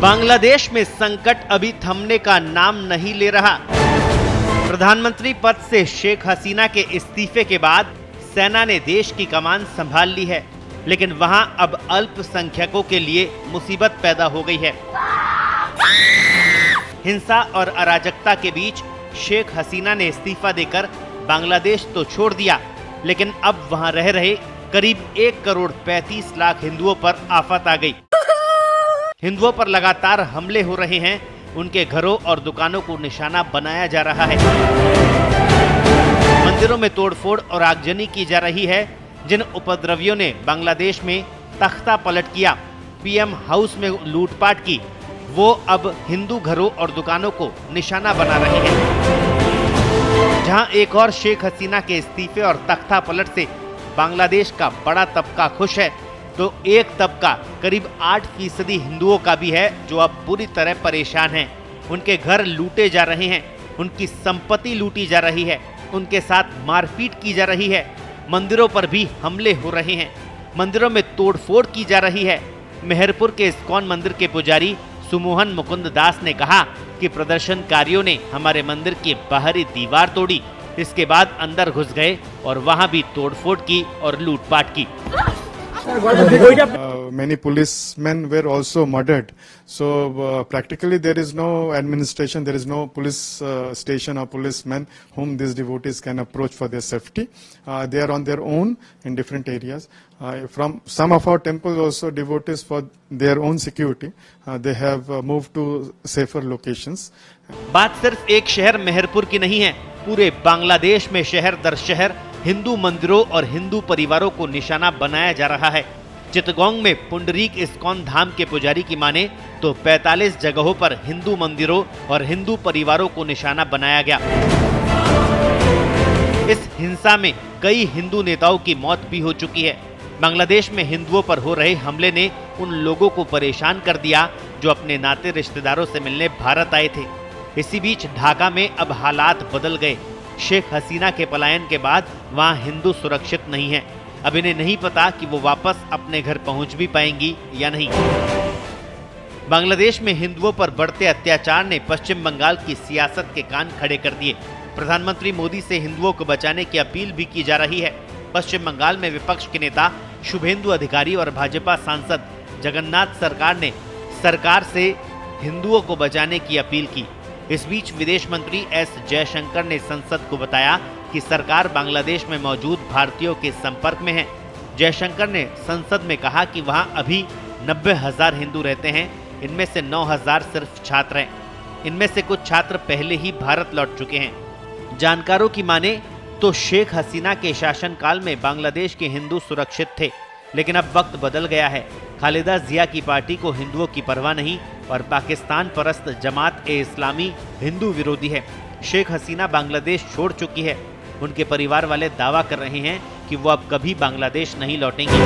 बांग्लादेश में संकट अभी थमने का नाम नहीं ले रहा। प्रधानमंत्री पद से शेख हसीना के इस्तीफे के बाद सेना ने देश की कमान संभाल ली है, लेकिन वहां अब अल्पसंख्यकों के लिए मुसीबत पैदा हो गई है। हिंसा और अराजकता के बीच शेख हसीना ने इस्तीफा देकर बांग्लादेश तो छोड़ दिया, लेकिन अब वहां रह रहे करीब 1 करोड़ 35 लाख हिंदुओं पर आफत आ गई। हिंदुओं पर लगातार हमले हो रहे हैं, उनके घरों और दुकानों को निशाना बनाया जा रहा है। मंदिरों में तोड़फोड़ और आगजनी की जा रही है। जिन उपद्रवियों ने बांग्लादेश में तख्ता पलट किया, पीएम हाउस में लूटपाट की, वो अब हिंदू घरों और दुकानों को निशाना बना रहे हैं। जहां एक और शेख हसीना के इस्तीफे और तख्ता पलट से बांग्लादेश का बड़ा तबका खुश है, तो एक तबका करीब 8% हिंदुओं का भी है जो अब बुरी तरह परेशान हैं। उनके घर लूटे जा रहे हैं, उनकी संपत्ति लूटी जा रही है, उनके साथ मारपीट की जा रही है, मंदिरों पर भी हमले हो रहे हैं, मंदिरों में तोड़फोड़ की जा रही है। मेहरपुर के इस्कॉन मंदिर के पुजारी सुमोहन मुकुंद दास ने कहा कि प्रदर्शनकारियों ने हमारे मंदिर की बाहरी दीवार तोड़ी, इसके बाद अंदर घुस गए और वहां भी तोड़फोड़ की और लूटपाट की। Many policemen were also murdered. So practically there is no administration, there is no police station or policemen whom these devotees can approach for their safety. They are on their own in different areas. From some of our temples also devotees for their own security, they have moved to safer locations. बात सिर्फ एक शहर मेहरपुर की नहीं है, पूरे बांग्लादेश में शहर दर शहर हिंदू मंदिरों और हिंदू परिवारों को निशाना बनाया जा रहा है। चितगोंग में पुंडरीक इस्कॉन धाम के पुजारी की माने तो 45 जगहों पर हिंदू मंदिरों और हिंदू परिवारों को निशाना बनाया गया। इस हिंसा में कई हिंदू नेताओं की मौत भी हो चुकी है। बांग्लादेश में हिंदुओं पर हो रहे हमले ने उन लोगों को परेशान कर दिया जो अपने नाते रिश्तेदारों से मिलने भारत आए थे। इसी बीच ढाका में अब हालात बदल गए। शेख हसीना के पलायन के बाद वहां हिंदू सुरक्षित नहीं है। अब इन्हें नहीं पता कि वो वापस अपने घर पहुंच भी पाएंगी या नहीं। बांग्लादेश में हिंदुओं पर बढ़ते अत्याचार ने पश्चिम बंगाल की सियासत के कान खड़े कर दिए। प्रधानमंत्री मोदी से हिंदुओं को बचाने की अपील भी की जा रही है। पश्चिम बंगाल में विपक्ष के नेता शुभेंदु अधिकारी और भाजपा सांसद जगन्नाथ सरकार ने सरकार से हिंदुओं को बचाने की अपील की। इस बीच विदेश मंत्री एस जयशंकर ने संसद को बताया कि सरकार बांग्लादेश में मौजूद भारतीयों के संपर्क में है। जयशंकर ने संसद में कहा कि वहां अभी 90,000 हिंदू रहते हैं, इनमें से 9,000 सिर्फ छात्र हैं। इनमें से कुछ छात्र पहले ही भारत लौट चुके हैं। जानकारों की माने तो शेख हसीना के शासनकाल में बांग्लादेश के हिंदू सुरक्षित थे, लेकिन अब वक्त बदल गया है। खालिदा जिया की पार्टी को हिंदुओं की परवाह नहीं और पाकिस्तान परस्त जमात ए इस्लामी हिंदू विरोधी है। शेख हसीना बांग्लादेश छोड़ चुकी है। उनके परिवार वाले दावा कर रहे हैं कि वो अब कभी बांग्लादेश नहीं लौटेंगे।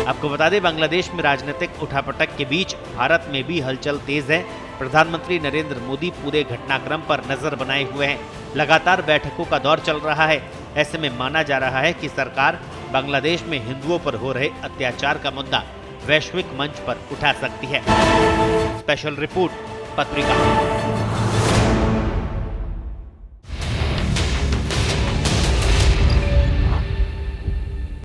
आपको बता दें, बांग्लादेश में राजनीतिक उठापटक के बीच भारत में भी हलचल तेज है। प्रधानमंत्री नरेंद्र मोदी पूरे घटनाक्रम पर नजर बनाए हुए हैं। लगातार बैठकों का दौर चल रहा है। ऐसे में माना जा रहा है कि सरकार बांग्लादेश में हिंदुओं पर हो रहे अत्याचार का मुद्दा वैश्विक मंच पर उठा सकती है। स्पेशल रिपोर्ट पत्रिका।